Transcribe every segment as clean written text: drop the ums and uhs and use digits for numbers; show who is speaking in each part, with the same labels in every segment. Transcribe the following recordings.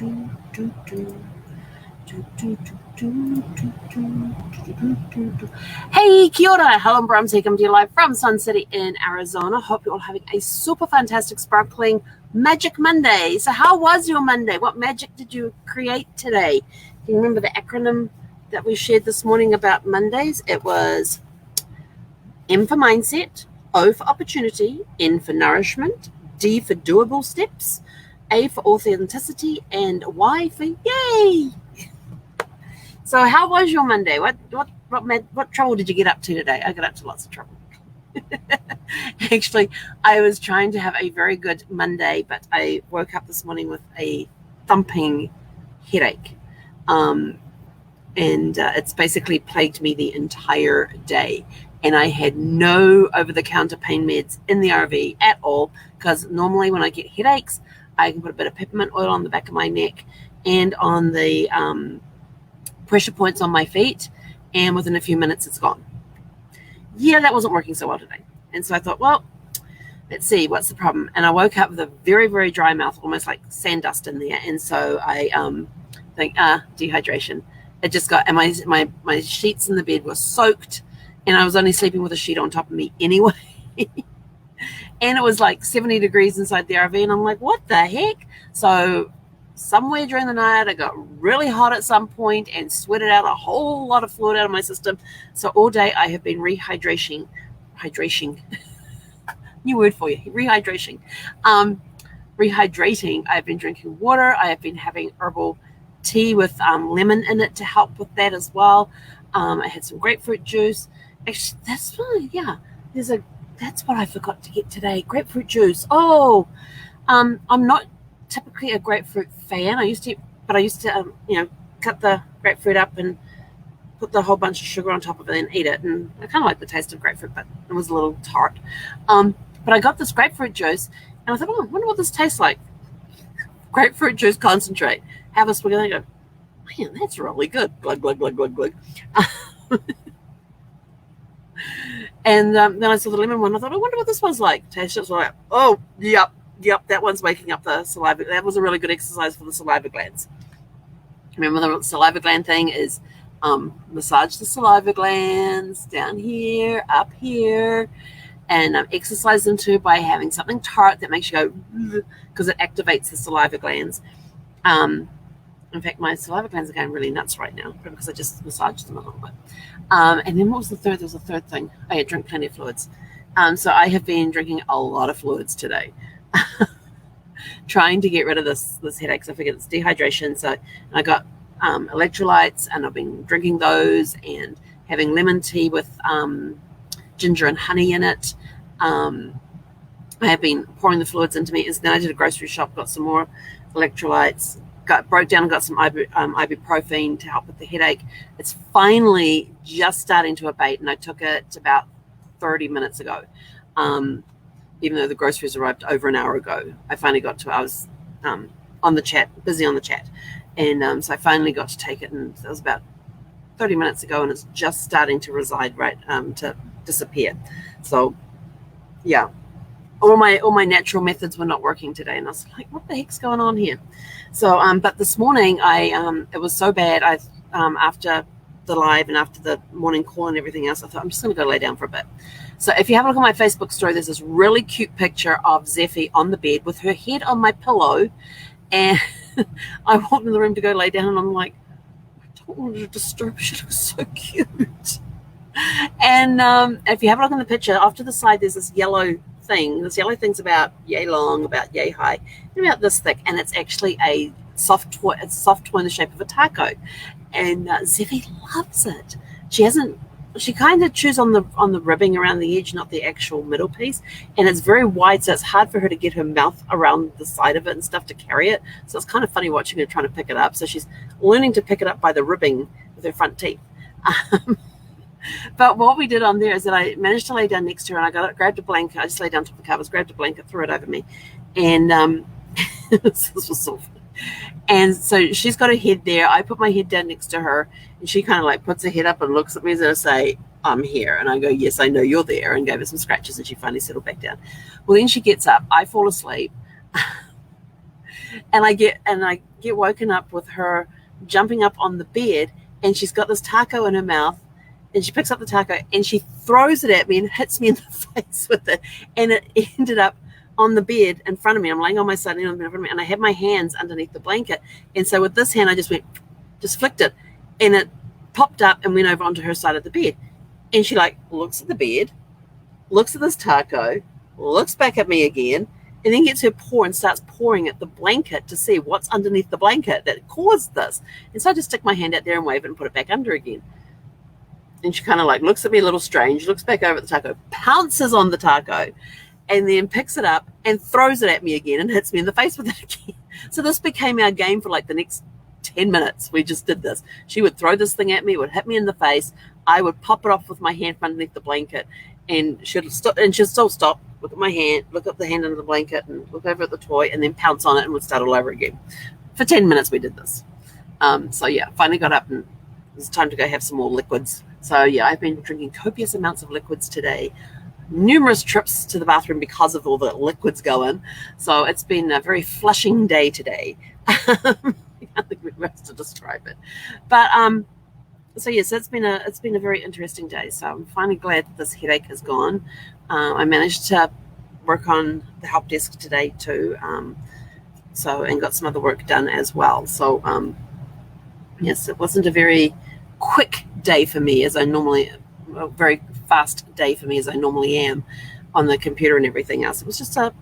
Speaker 1: Hey, kia ora, Helen Brahms here, coming to you live from Sun City in Arizona. Hope you're all having a super fantastic, sparkling Magic Monday. So how was your Monday? What magic did you create today? Do you remember the acronym that we shared this morning about Mondays? It was M for mindset, O for opportunity, N for nourishment, D for doable steps, A for authenticity, and Y for yay. So how was your Monday? What trouble did you get up to today? I got up to lots of trouble. Actually, I was trying to have a very good Monday, but I woke up this morning with a thumping headache. And it's basically plagued me the entire day. And I had no over-the-counter pain meds in the RV at all, because normally when I get headaches, I can put a bit of peppermint oil on the back of my neck and on the pressure points on my feet, and within a few minutes it's gone. Yeah, that wasn't working so well today. And so I thought, well, let's see, what's the problem? And I woke up with a very, very dry mouth, almost like sand dust in there. And so I think, dehydration. It just got, and my sheets in the bed were soaked, and I was only sleeping with a sheet on top of me anyway. And it was like 70 degrees inside the RV, and I'm like, what the heck? So somewhere during the night, I got really hot at some point and sweated out a whole lot of fluid out of my system. So all day I have been rehydrating. New word for you, rehydrating. Rehydrating. I've been drinking water. I have been having herbal tea with lemon in it to help with that as well. I had some grapefruit juice. Actually, that's fine. Yeah, that's what I forgot to get today. Grapefruit juice. Oh, I'm not typically a grapefruit fan. I used to cut the grapefruit up and put the whole bunch of sugar on top of it and eat it. And I kind of like the taste of grapefruit, but it was a little tart. But I got this grapefruit juice, and I thought, oh, I wonder what this tastes like. Grapefruit juice concentrate. Have a swig, and I go, man, that's really good. Glug, glug, glug, glug, glug. And then I saw the lemon one. I thought, I wonder what this one's like. Taste it. So like, oh, yep, that one's waking up the saliva. That was a really good exercise for the saliva glands. Remember, the saliva gland thing is massage the saliva glands down here, up here, and exercise them too by having something tart that makes you go, because it activates the saliva glands. In fact, my saliva glands are going really nuts right now because I just massaged them a little bit. And then what was the third? There was a third thing. I had drink plenty of fluids. So I have been drinking a lot of fluids today, trying to get rid of this headache. So I figured it's dehydration. So I got electrolytes, and I've been drinking those and having lemon tea with ginger and honey in it. I have been pouring the fluids into me. Then I did a grocery shop, got some more electrolytes, broke down and got some ibuprofen to help with the headache. It's finally just starting to abate, and I took it about 30 minutes ago. Even though the groceries arrived over an hour ago, I was on the chat, busy on the chat. And so I finally got to take it, and that was about 30 minutes ago, and it's just starting to to disappear. So yeah, all my natural methods were not working today, and I was like, what the heck's going on here? So but this morning it was so bad. After the live and after the morning call and everything else, I thought, I'm just going to go lay down for a bit. So if you have a look at my Facebook story, there's this really cute picture of Zephy on the bed with her head on my pillow, and I walked in the room to go lay down, and I'm like, I don't want to disturb her. She looks so cute. And if you have a look in the picture, off to the side, there's this yellow thing. This yellow thing's about yay long, about yay high, and about this thick, and it's actually a soft toy. It's a soft toy in the shape of a taco, and Zephy loves it. She kind of chews on the ribbing around the edge, not the actual middle piece, and it's very wide, so it's hard for her to get her mouth around the side of it and stuff to carry it. So it's kind of funny watching her trying to pick it up. So she's learning to pick it up by the ribbing with her front teeth. But what we did on there is that I managed to lay down next to her, and I grabbed a blanket. I just laid down top of the covers, grabbed a blanket, threw it over me, and this was so funny. And so she's got her head there. I put my head down next to her, and she kind of like puts her head up and looks at me as I say, I'm here. And I go, yes, I know you're there, and gave her some scratches, and she finally settled back down. Well, then she gets up. I fall asleep. And I get woken up with her jumping up on the bed, and she's got this taco in her mouth, and she picks up the taco and she throws it at me and hits me in the face with it, and it ended up on the bed in front of me. I'm laying on my side in front of me, and I had my hands underneath the blanket, and so with this hand I just flicked it, and it popped up and went over onto her side of the bed. And she like looks at the bed, looks at this taco, looks back at me again, and then gets her paw and starts pawing at the blanket to see what's underneath the blanket that caused this. And so I just stick my hand out there and wave it and put it back under again. And she kind of like looks at me a little strange, looks back over at the taco, pounces on the taco, and then picks it up and throws it at me again and hits me in the face with it again. So this became our game for like the next 10 minutes. We just did this. She would throw this thing at me, would hit me in the face. I would pop it off with my hand from underneath the blanket, and she'd still stop, look at my hand, look at the hand under the blanket, and look over at the toy, and then pounce on it and would start all over again. For 10 minutes we did this. So yeah, finally got up and it was time to go have some more liquids. So yeah, I've been drinking copious amounts of liquids today. Numerous trips to the bathroom because of all the liquids going. So it's been a very flushing day today. I can't think of words to describe it. But so yes, it's been a very interesting day. So I'm finally glad that this headache is gone. I managed to work on the help desk today too. And got some other work done as well. So yes, it wasn't a very quick day for me as I normally, a very fast day for me as I normally am on the computer and everything else. It was just a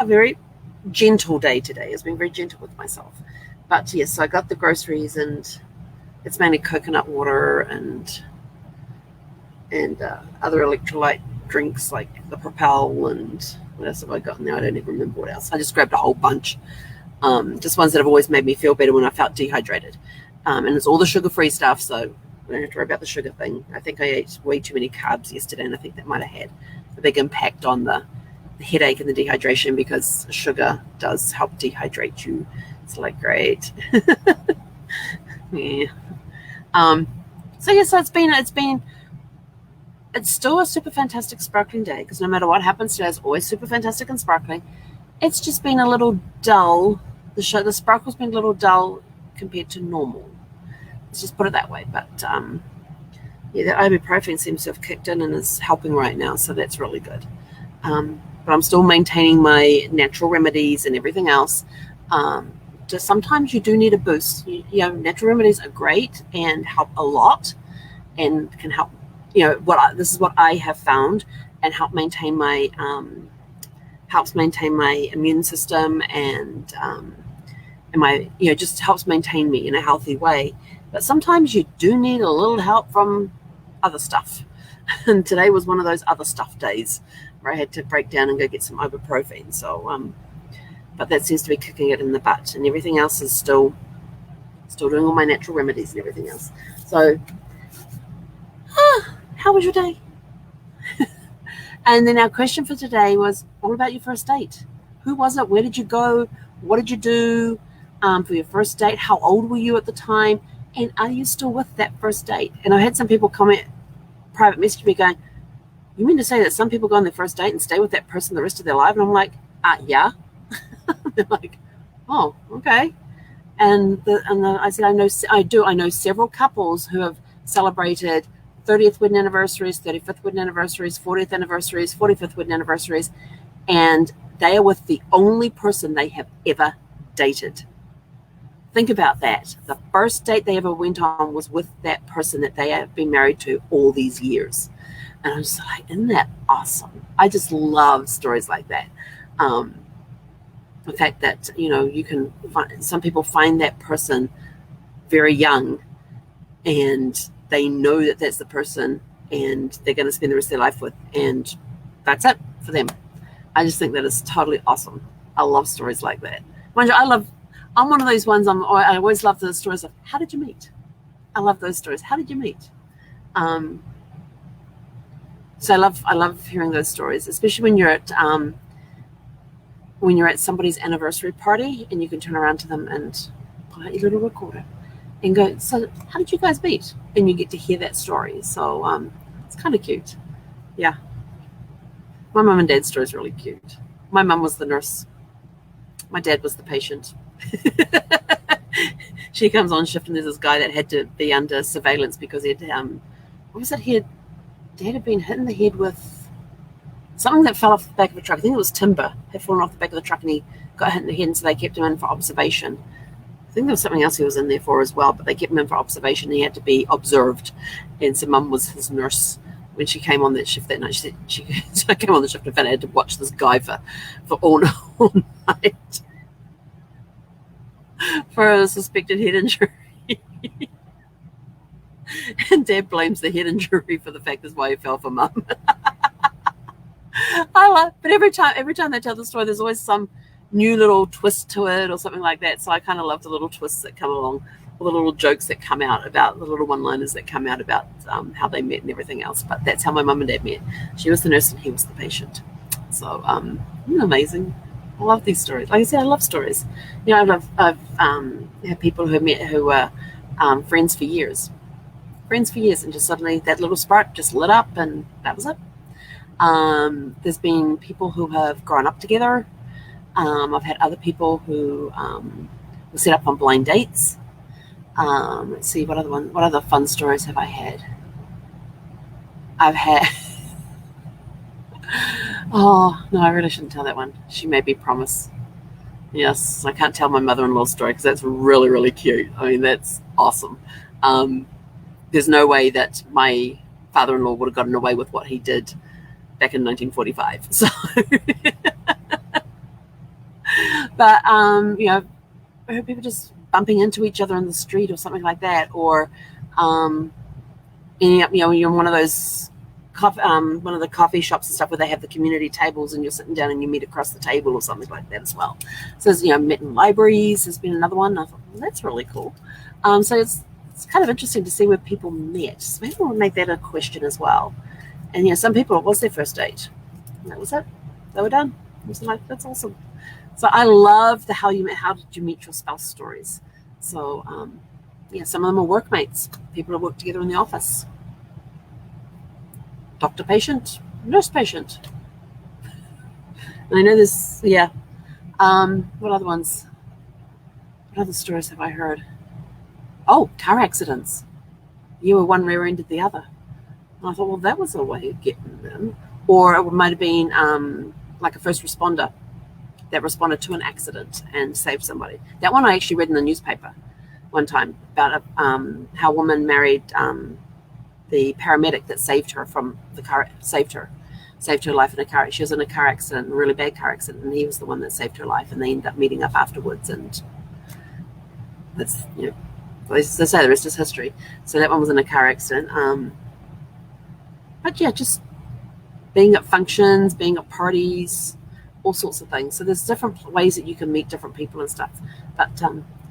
Speaker 1: very gentle day today. It's been very gentle with myself. But yes, so I got the groceries, and it's mainly coconut water and other electrolyte drinks like the Propel, and what else have I got now? I don't even remember what else. I just grabbed a whole bunch. Just ones that have always made me feel better when I felt dehydrated. And it's all the sugar-free stuff, so I don't have to worry about the sugar thing. I think I ate way too many carbs yesterday, and I think that might have had a big impact on the headache and the dehydration, because sugar does help dehydrate you. It's like great. Yeah. So yeah, so it's still a super fantastic sparkling day, because no matter what happens today, it's always super fantastic and sparkling. It's just been a little dull. The sparkle's been a little dull compared to normal. Let's just put it that way. But yeah, the ibuprofen seems to have kicked in and is helping right now, so that's really good. But I'm still maintaining my natural remedies and everything else. Just sometimes you do need a boost. Natural remedies are great and help a lot, and can help. This is what I have found, and helps maintain my immune system, and my just helps maintain me in a healthy way. But sometimes you do need a little help from other stuff, and today was one of those other stuff days where I had to break down and go get some ibuprofen. So but that seems to be kicking it in the butt, and everything else is still doing all my natural remedies and everything else. So how was your day? And then our question for today was all about your first date. Who was it? Where did you go? What did you do for your first date? How old were you at the time? And are you still with that first date? And I had some people comment, private message me going, you mean to say that some people go on their first date and stay with that person the rest of their life? And I'm like, yeah. They're like, oh, okay. And I said, I know several couples who have celebrated 30th wedding anniversaries, 35th wedding anniversaries, 40th anniversaries, 45th wedding anniversaries, and they are with the only person they have ever dated. Think about that. The first date they ever went on was with that person that they have been married to all these years. And I'm just like, isn't that awesome? I just love stories like that. The fact that, you can find, some people find that person very young, and they know that that's the person, and they're going to spend the rest of their life with, and that's it for them. I just think that is totally awesome. I love stories like that. I'm one of those ones. I always love the stories of how did you meet? I love those stories. How did you meet? So I love hearing those stories, especially when you're at somebody's anniversary party, and you can turn around to them and pull out your little recorder and go, so how did you guys meet? And you get to hear that story. So it's kind of cute. Yeah. My mum and dad's story is really cute. My mum was the nurse. My dad was the patient. She comes on shift, and there's this guy that had to be under surveillance because he had what was it? He had been hit in the head with something that fell off the back of a truck. I think it was timber had fallen off the back of the truck, and he got hit in the head, and so they kept him in for observation. I think there was something else he was in there for as well, but they kept him in for observation. He had to be observed, and so Mum was his nurse when she came on that shift that night. She said so I came on the shift and found I had to watch this guy for all night for a suspected head injury. And Dad blames the head injury for the fact that's why he fell for Mum. But every time they tell the story, there's always some new little twist to it or something like that. So I kind of love the little twists that come along, all the little jokes that come out about the little one-liners that come out about how they met and everything else. But that's how my mum and dad met. She was the nurse and he was the patient. So isn't it amazing? I love these stories. Like I said, I love stories. You know, I've had people who met who were friends for years, and just suddenly that little spark just lit up, and that was it. There's been people who have grown up together. I've had other people who were set up on blind dates. Let's see, what other fun stories have I had? I've had oh no, I really shouldn't tell that one. She made me promise. Yes, I can't tell my mother-in-law's story because that's really, really cute. I mean, that's awesome. There's no way that my father-in-law would have gotten away with what he did back in 1945. So, but you know, I heard people just bumping into each other in the street or something like that, or ending up, you know, you're in one of those one of the coffee shops and stuff where they have the community tables, and you're sitting down and you meet across the table or something like that as well. So, you know, met in libraries has been another one. I thought, well, that's really cool. So it's kind of interesting to see where people met. So maybe we'll make that a question as well. And, you know, some people, it was their first date. And that was it. They were done. I was like, that's awesome. So I love the how did you meet your spouse stories. So, yeah, some of them are workmates, people who work together in the office. Doctor patient, nurse patient. And I know this, yeah. What other ones? What other stories have I heard? Oh, car accidents. You were one rear-ended the other. And I thought, well, that was a way of getting them. Or it might have been like a first responder that responded to an accident and saved somebody. That one I actually read in the newspaper one time about how a woman married the paramedic that saved her from the car, saved her life in a car. She was in a car accident, a really bad car accident, and he was the one that saved her life. And they ended up meeting up afterwards, and that's, you know, they say the rest is history. So that one was in a car accident. But yeah, just being at functions, being at parties, all sorts of things. So there's different ways that you can meet different people and stuff. But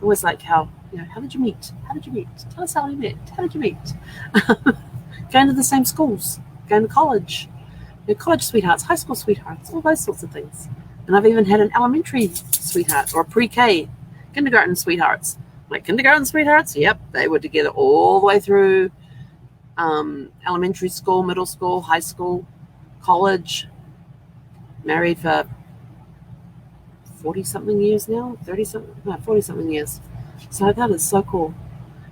Speaker 1: always like how, you know, how did you meet? How did you meet? Tell us how you met. How did you meet? Going to the same schools, going to college, you know, college sweethearts, high school sweethearts, all those sorts of things. And I've even had an elementary sweetheart or a pre-K, kindergarten sweethearts. Like kindergarten sweethearts, yep, they were together all the way through elementary school, middle school, high school, college, married for 40-something years now, 40-something years. So that is so cool.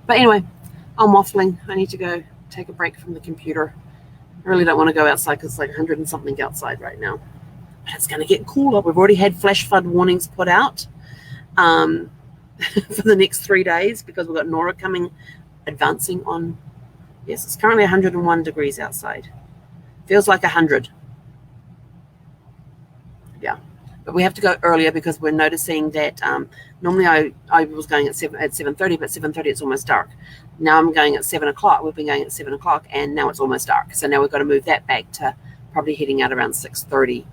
Speaker 1: But anyway, I'm waffling. I need to go take a break from the computer. I really don't want to go outside because it's like 100 and something outside right now. But it's going to get cooler. We've already had flash flood warnings put out for the next 3 days because we've got Nora advancing on, yes, it's currently 101 degrees outside. Feels like 100. Yeah. But we have to go earlier because we're noticing that normally I was going at 7:30, but 7:30 it's almost dark. Now I'm going at 7 o'clock. We've been going at 7 o'clock, and now it's almost dark. So now we've got to move that back to probably heading out around 6:30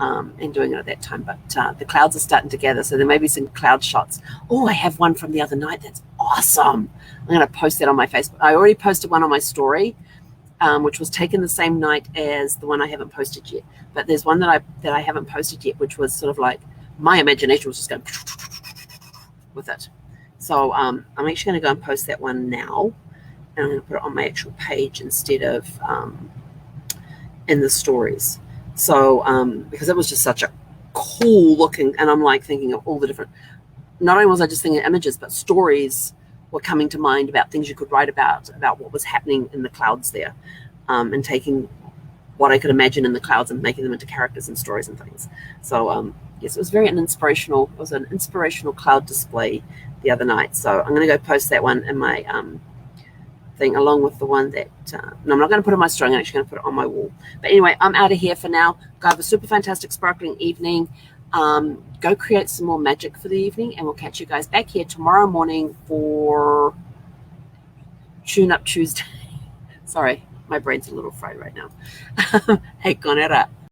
Speaker 1: and doing it at that time. But the clouds are starting to gather, so there may be some cloud shots. Oh, I have one from the other night. That's awesome. I'm going to post that on my Facebook. I already posted one on my story, which was taken the same night as the one I haven't posted yet. But there's one that I haven't posted yet, which was sort of like my imagination was just going with it. So I'm actually going to go and post that one now, and I'm going to put it on my actual page instead of in the stories. So because it was just such a cool looking, and I'm like thinking of all the different not only was I just thinking images, but stories were coming to mind about things you could write about what was happening in the clouds there, and taking what I could imagine in the clouds and making them into characters and stories and things. So yes, it was an inspirational cloud display the other night. So I'm going to go post that one in my thing, along with the one that no, I'm not going to put it on my store. I'm actually going to put it on my wall. But anyway, I'm out of here for now. Go have a super fantastic sparkling evening. Go create some more magic for the evening, and we'll catch you guys back here tomorrow morning for Tune Up Tuesday. Sorry, my brain's a little fried right now. Hey, konera.